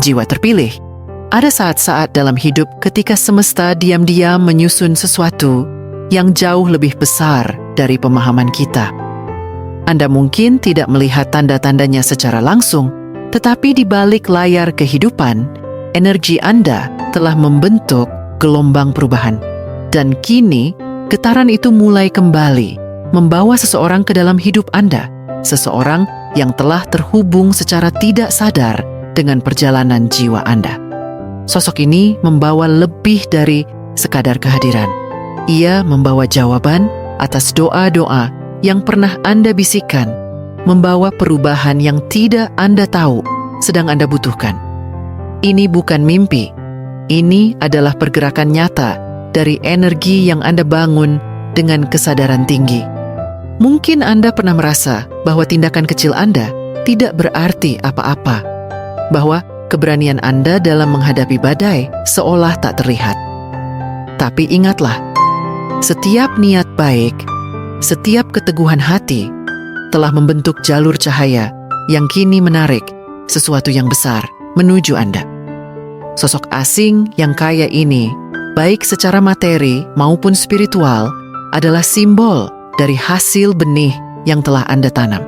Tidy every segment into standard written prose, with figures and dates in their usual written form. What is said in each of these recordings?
jiwa terpilih. Ada saat-saat dalam hidup ketika semesta diam-diam menyusun sesuatu yang jauh lebih besar dari pemahaman kita. Anda mungkin tidak melihat tanda-tandanya secara langsung, tetapi di balik layar kehidupan, energi Anda telah membentuk gelombang perubahan. Dan kini, getaran itu mulai kembali membawa seseorang ke dalam hidup Anda, seseorang yang telah terhubung secara tidak sadar dengan perjalanan jiwa Anda. Sosok ini membawa lebih dari sekadar kehadiran. Ia membawa jawaban atas doa-doa yang pernah Anda bisikkan, membawa perubahan yang tidak Anda tahu sedang Anda butuhkan. Ini bukan mimpi, ini adalah pergerakan nyata dari energi yang Anda bangun dengan kesadaran tinggi. Mungkin Anda pernah merasa bahwa tindakan kecil Anda tidak berarti apa-apa, bahwa keberanian Anda dalam menghadapi badai seolah tak terlihat. Tapi ingatlah, setiap niat baik, setiap keteguhan hati telah membentuk jalur cahaya yang kini menarik sesuatu yang besar menuju Anda. Sosok asing yang kaya ini, baik secara materi maupun spiritual, adalah simbol dari hasil benih yang telah Anda tanam.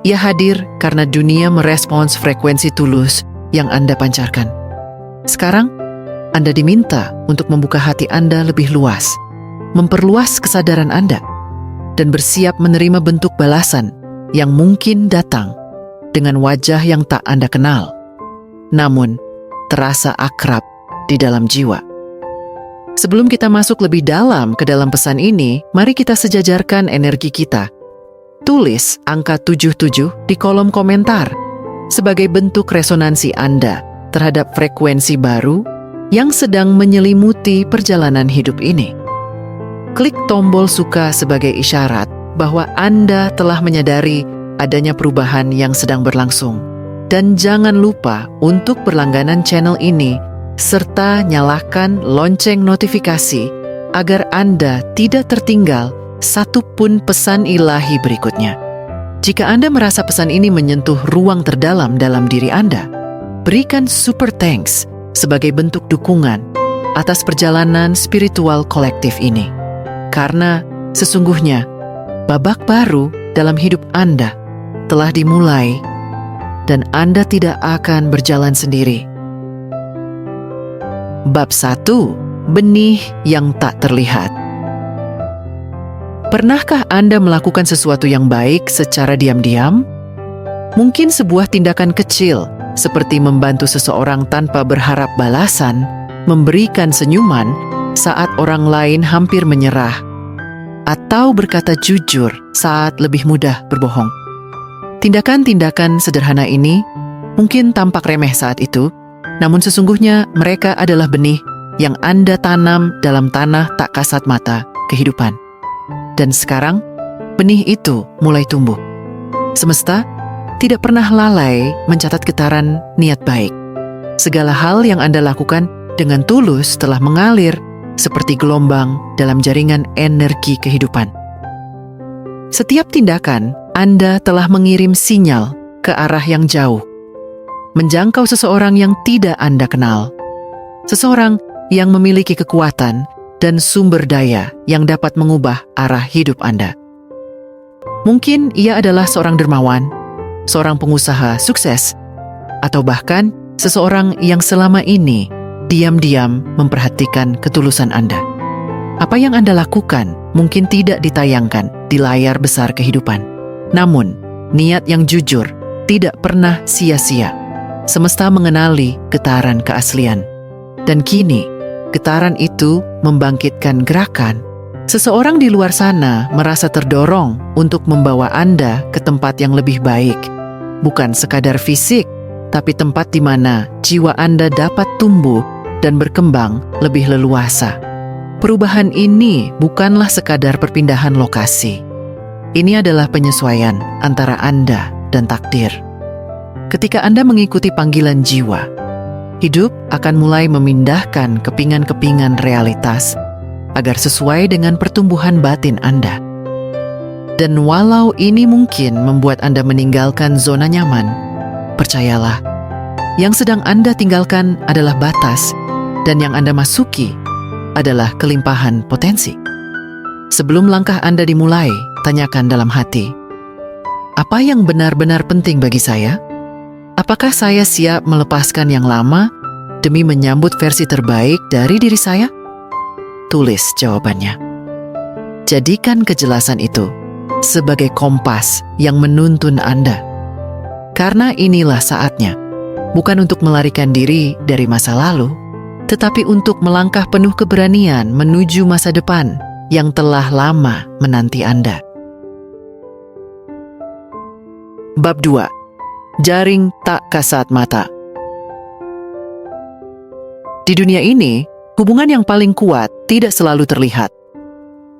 Ia hadir karena dunia merespons frekuensi tulus yang Anda pancarkan. Sekarang, Anda diminta untuk membuka hati Anda lebih luas, memperluas kesadaran Anda, dan bersiap menerima bentuk balasan yang mungkin datang dengan wajah yang tak Anda kenal, namun terasa akrab di dalam jiwa. Sebelum kita masuk lebih dalam ke dalam pesan ini, mari kita sejajarkan energi kita. Tulis angka 77 di kolom komentar sebagai bentuk resonansi Anda terhadap frekuensi baru yang sedang menyelimuti perjalanan hidup ini. Klik tombol suka sebagai isyarat bahwa Anda telah menyadari adanya perubahan yang sedang berlangsung. Dan jangan lupa untuk berlangganan channel ini serta nyalakan lonceng notifikasi agar Anda tidak tertinggal satupun pesan ilahi berikutnya. Jika Anda merasa pesan ini menyentuh ruang terdalam dalam diri Anda, berikan super thanks sebagai bentuk dukungan atas perjalanan spiritual kolektif ini. Karena sesungguhnya babak baru dalam hidup Anda telah dimulai dan Anda tidak akan berjalan sendiri. Bab 1. Benih yang tak terlihat. Pernahkah Anda melakukan sesuatu yang baik secara diam-diam? Mungkin sebuah tindakan kecil, seperti membantu seseorang tanpa berharap balasan, memberikan senyuman saat orang lain hampir menyerah, atau berkata jujur saat lebih mudah berbohong. Tindakan-tindakan sederhana ini mungkin tampak remeh saat itu, namun sesungguhnya mereka adalah benih yang Anda tanam dalam tanah tak kasat mata kehidupan. Dan sekarang, benih itu mulai tumbuh. Semesta tidak pernah lalai mencatat getaran niat baik. Segala hal yang Anda lakukan dengan tulus telah mengalir seperti gelombang dalam jaringan energi kehidupan. Setiap tindakan Anda telah mengirim sinyal ke arah yang jauh, menjangkau seseorang yang tidak Anda kenal, seseorang yang memiliki kekuatan dan sumber daya yang dapat mengubah arah hidup Anda. Mungkin ia adalah seorang dermawan, seorang pengusaha sukses, atau bahkan seseorang yang selama ini diam-diam memperhatikan ketulusan Anda. Apa yang Anda lakukan mungkin tidak ditayangkan di layar besar kehidupan. Namun, niat yang jujur tidak pernah sia-sia. Semesta mengenali getaran keaslian. Dan kini, getaran itu membangkitkan gerakan. Seseorang di luar sana merasa terdorong untuk membawa Anda ke tempat yang lebih baik. Bukan sekadar fisik, tapi tempat di mana jiwa Anda dapat tumbuh dan berkembang lebih leluasa. Perubahan ini bukanlah sekadar perpindahan lokasi. Ini adalah penyesuaian antara Anda dan takdir. Ketika Anda mengikuti panggilan jiwa, hidup akan mulai memindahkan kepingan-kepingan realitas agar sesuai dengan pertumbuhan batin Anda. Dan walau ini mungkin membuat Anda meninggalkan zona nyaman, percayalah, Yang sedang Anda tinggalkan adalah batas, dan yang Anda masuki adalah kelimpahan potensi. Sebelum langkah Anda dimulai, tanyakan dalam hati, apa yang benar-benar penting bagi saya? Apakah saya siap melepaskan yang lama demi menyambut versi terbaik dari diri saya? Tulis jawabannya. Jadikan kejelasan itu sebagai kompas yang menuntun Anda. Karena inilah saatnya, bukan untuk melarikan diri dari masa lalu, tetapi untuk melangkah penuh keberanian menuju masa depan yang telah lama menanti Anda. Bab 2. Jaring tak kasat mata. Di dunia ini, hubungan yang paling kuat tidak selalu terlihat.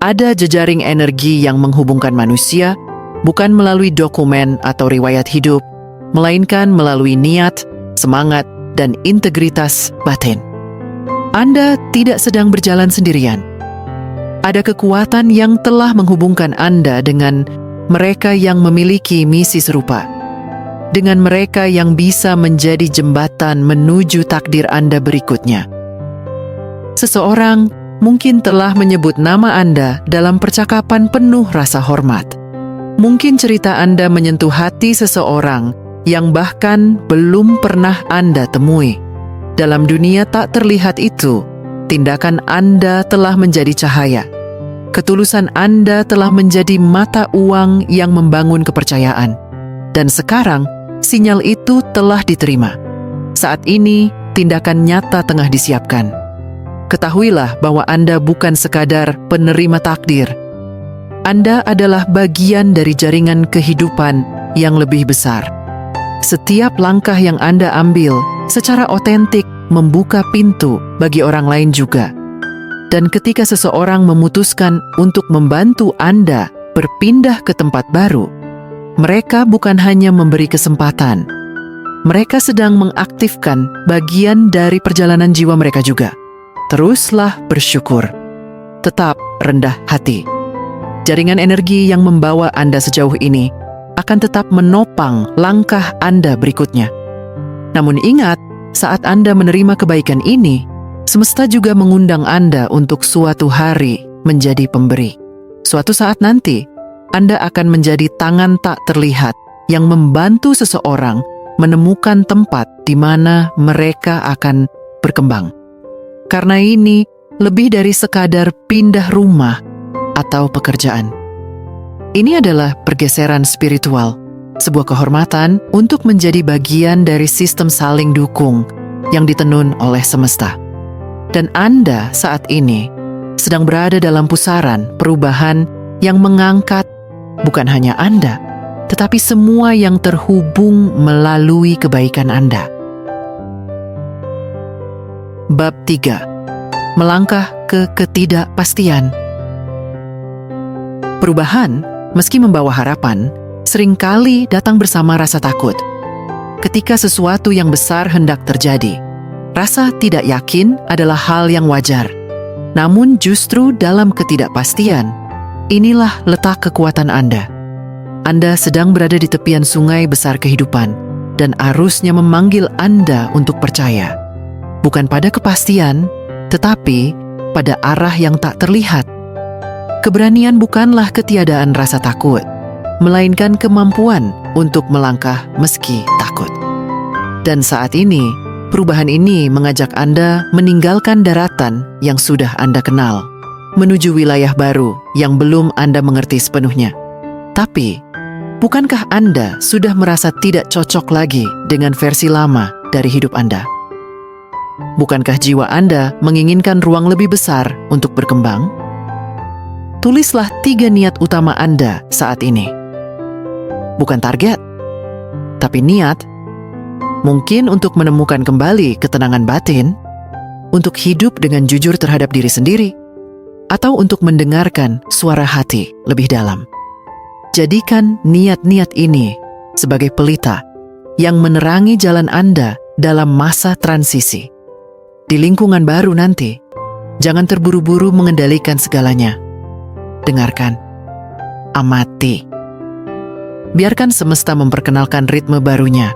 Ada jejaring energi yang menghubungkan manusia, bukan melalui dokumen atau riwayat hidup, melainkan melalui niat, semangat, dan integritas batin. Anda tidak sedang berjalan sendirian. Ada kekuatan yang telah menghubungkan Anda dengan mereka yang memiliki misi serupa, dengan mereka yang bisa menjadi jembatan menuju takdir Anda berikutnya. Seseorang mungkin telah menyebut nama Anda dalam percakapan penuh rasa hormat. Mungkin cerita Anda menyentuh hati seseorang yang bahkan belum pernah Anda temui. Dalam dunia tak terlihat itu, tindakan Anda telah menjadi cahaya. Ketulusan Anda telah menjadi mata uang yang membangun kepercayaan. Dan sekarang, sinyal itu telah diterima. Saat ini, tindakan nyata tengah disiapkan. Ketahuilah bahwa Anda bukan sekadar penerima takdir. Anda adalah bagian dari jaringan kehidupan yang lebih besar. Setiap langkah yang Anda ambil secara otentik membuka pintu bagi orang lain juga. Dan ketika seseorang memutuskan untuk membantu Anda berpindah ke tempat baru, mereka bukan hanya memberi kesempatan. Mereka sedang mengaktifkan bagian dari perjalanan jiwa mereka juga. Teruslah bersyukur. Tetap rendah hati. Jaringan energi yang membawa Anda sejauh ini akan tetap menopang langkah Anda berikutnya. Namun ingat, saat Anda menerima kebaikan ini, semesta juga mengundang Anda untuk suatu hari menjadi pemberi. Suatu saat nanti, Anda akan menjadi tangan tak terlihat yang membantu seseorang menemukan tempat di mana mereka akan berkembang. Karena ini lebih dari sekadar pindah rumah atau pekerjaan. Ini adalah pergeseran spiritual, sebuah kehormatan untuk menjadi bagian dari sistem saling dukung yang ditenun oleh semesta. Dan Anda saat ini sedang berada dalam pusaran perubahan yang mengangkat bukan hanya Anda, tetapi semua yang terhubung melalui kebaikan Anda. Bab 3. Melangkah ke ketidakpastian. Perubahan, meski membawa harapan, seringkali datang bersama rasa takut. Ketika sesuatu yang besar hendak terjadi, rasa tidak yakin adalah hal yang wajar. Namun justru dalam ketidakpastian, inilah letak kekuatan Anda. Anda sedang berada di tepian sungai besar kehidupan, dan arusnya memanggil Anda untuk percaya. Bukan pada kepastian, tetapi pada arah yang tak terlihat. Keberanian bukanlah ketiadaan rasa takut, melainkan kemampuan untuk melangkah meski takut. Dan saat ini, perubahan ini mengajak Anda meninggalkan daratan yang sudah Anda kenal, menuju wilayah baru yang belum Anda mengerti sepenuhnya. Tapi, bukankah Anda sudah merasa tidak cocok lagi dengan versi lama dari hidup Anda? Bukankah jiwa Anda menginginkan ruang lebih besar untuk berkembang? Tulislah 3 niat utama Anda saat ini. Bukan target, tapi niat. Mungkin untuk menemukan kembali ketenangan batin, untuk hidup dengan jujur terhadap diri sendiri, atau untuk mendengarkan suara hati lebih dalam. Jadikan niat-niat ini sebagai pelita yang menerangi jalan Anda dalam masa transisi. Di lingkungan baru nanti, jangan terburu-buru mengendalikan segalanya. Dengarkan, amati. Biarkan semesta memperkenalkan ritme barunya.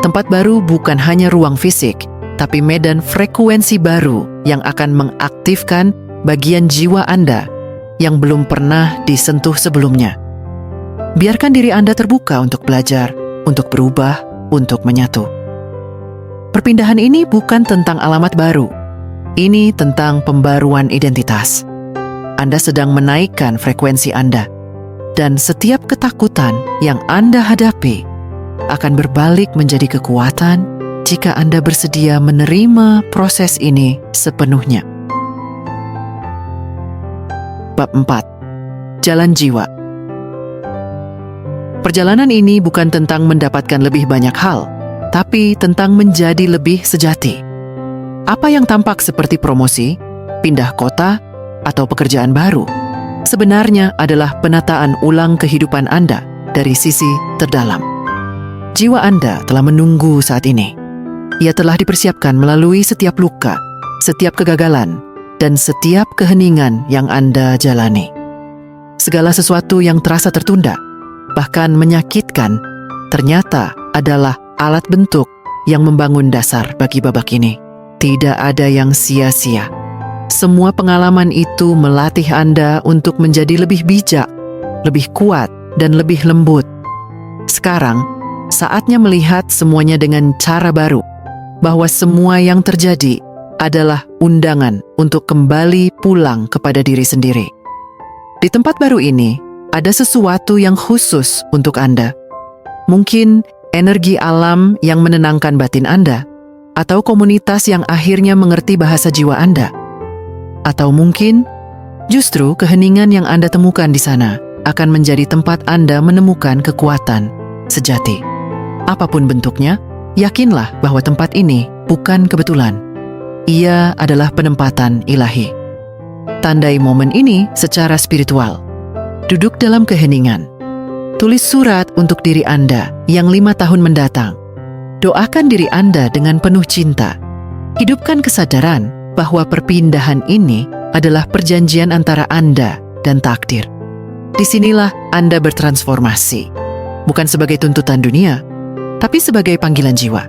Tempat baru bukan hanya ruang fisik, tapi medan frekuensi baru yang akan mengaktifkan bagian jiwa Anda yang belum pernah disentuh sebelumnya. Biarkan diri Anda terbuka untuk belajar, untuk berubah, untuk menyatu. Perpindahan ini bukan tentang alamat baru. Ini tentang pembaruan identitas. Anda sedang menaikkan frekuensi Anda, dan setiap ketakutan yang Anda hadapi akan berbalik menjadi kekuatan jika Anda bersedia menerima proses ini sepenuhnya. Bab 4. Jalan Jiwa. Perjalanan ini bukan tentang mendapatkan lebih banyak hal, tapi tentang menjadi lebih sejati. Apa yang tampak seperti promosi, pindah kota, atau pekerjaan baru, sebenarnya adalah penataan ulang kehidupan Anda dari sisi terdalam. Jiwa Anda telah menunggu saat ini. Ia telah dipersiapkan melalui setiap luka, setiap kegagalan, dan setiap keheningan yang Anda jalani. Segala sesuatu yang terasa tertunda, bahkan menyakitkan, ternyata adalah alat bentuk yang membangun dasar bagi babak ini. Tidak ada yang sia-sia. Semua pengalaman itu melatih Anda untuk menjadi lebih bijak, lebih kuat, dan lebih lembut. Sekarang, saatnya melihat semuanya dengan cara baru, bahwa semua yang terjadi adalah undangan untuk kembali pulang kepada diri sendiri. Di tempat baru ini, ada sesuatu yang khusus untuk Anda. Mungkin energi alam yang menenangkan batin Anda, atau komunitas yang akhirnya mengerti bahasa jiwa Anda. Atau mungkin, justru keheningan yang Anda temukan di sana akan menjadi tempat Anda menemukan kekuatan sejati. Apapun bentuknya, yakinlah bahwa tempat ini bukan kebetulan. Ia adalah penempatan ilahi. Tandai momen ini secara spiritual. Duduk dalam keheningan. Tulis surat untuk diri Anda yang 5 tahun mendatang. Doakan diri Anda dengan penuh cinta. Hidupkan kesadaran bahwa perpindahan ini adalah perjanjian antara Anda dan takdir. Disinilah Anda bertransformasi, bukan sebagai tuntutan dunia, tapi sebagai panggilan jiwa.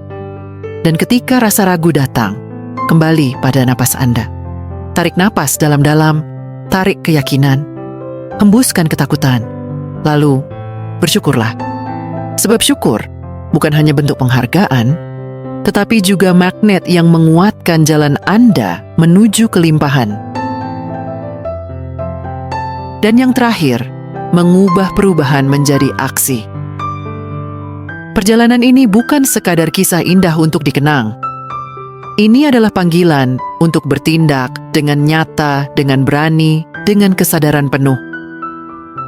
Dan ketika rasa ragu datang, kembali pada napas Anda. Tarik napas dalam-dalam, tarik keyakinan, hembuskan ketakutan, lalu bersyukurlah. Sebab syukur bukan hanya bentuk penghargaan, tetapi juga magnet yang menguatkan jalan Anda menuju kelimpahan. Dan yang terakhir, mengubah perubahan menjadi aksi. Perjalanan ini bukan sekadar kisah indah untuk dikenang. Ini adalah panggilan untuk bertindak dengan nyata, dengan berani, dengan kesadaran penuh.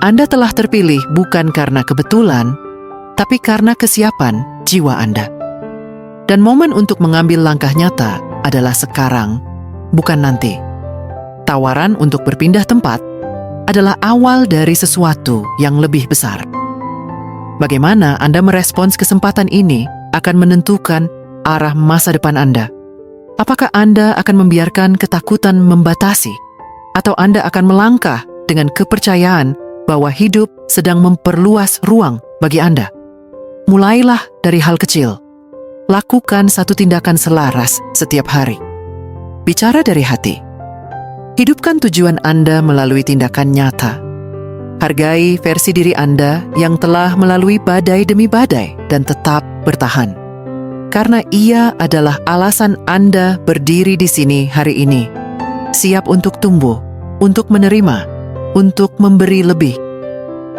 Anda telah terpilih bukan karena kebetulan, tapi karena kesiapan jiwa Anda. Dan momen untuk mengambil langkah nyata adalah sekarang, bukan nanti. Tawaran untuk berpindah tempat adalah awal dari sesuatu yang lebih besar. Bagaimana Anda merespons kesempatan ini akan menentukan arah masa depan Anda. Apakah Anda akan membiarkan ketakutan membatasi, atau Anda akan melangkah dengan kepercayaan bahwa hidup sedang memperluas ruang bagi Anda? Mulailah dari hal kecil. Lakukan satu tindakan selaras setiap hari. Bicara dari hati. Hidupkan tujuan Anda melalui tindakan nyata. Hargai versi diri Anda yang telah melalui badai demi badai dan tetap bertahan. Karena ia adalah alasan Anda berdiri di sini hari ini. Siap untuk tumbuh, untuk menerima, untuk memberi lebih.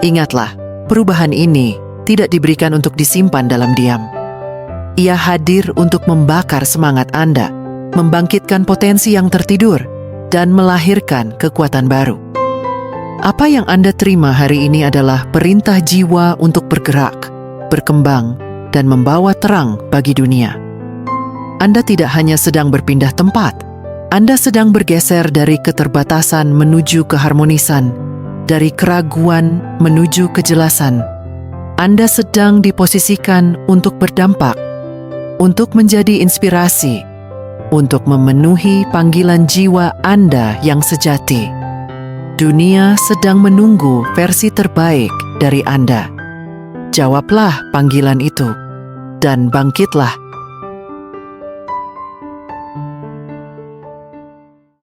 Ingatlah, perubahan ini tidak diberikan untuk disimpan dalam diam. Ia hadir untuk membakar semangat Anda, membangkitkan potensi yang tertidur, dan melahirkan kekuatan baru. Apa yang Anda terima hari ini adalah perintah jiwa untuk bergerak, berkembang, dan membawa terang bagi dunia. Anda tidak hanya sedang berpindah tempat, Anda sedang bergeser dari keterbatasan menuju keharmonisan, dari keraguan menuju kejelasan. Anda sedang diposisikan untuk berdampak, untuk menjadi inspirasi, untuk memenuhi panggilan jiwa Anda yang sejati. Dunia sedang menunggu versi terbaik dari Anda. Jawablah panggilan itu. dan bangkitlah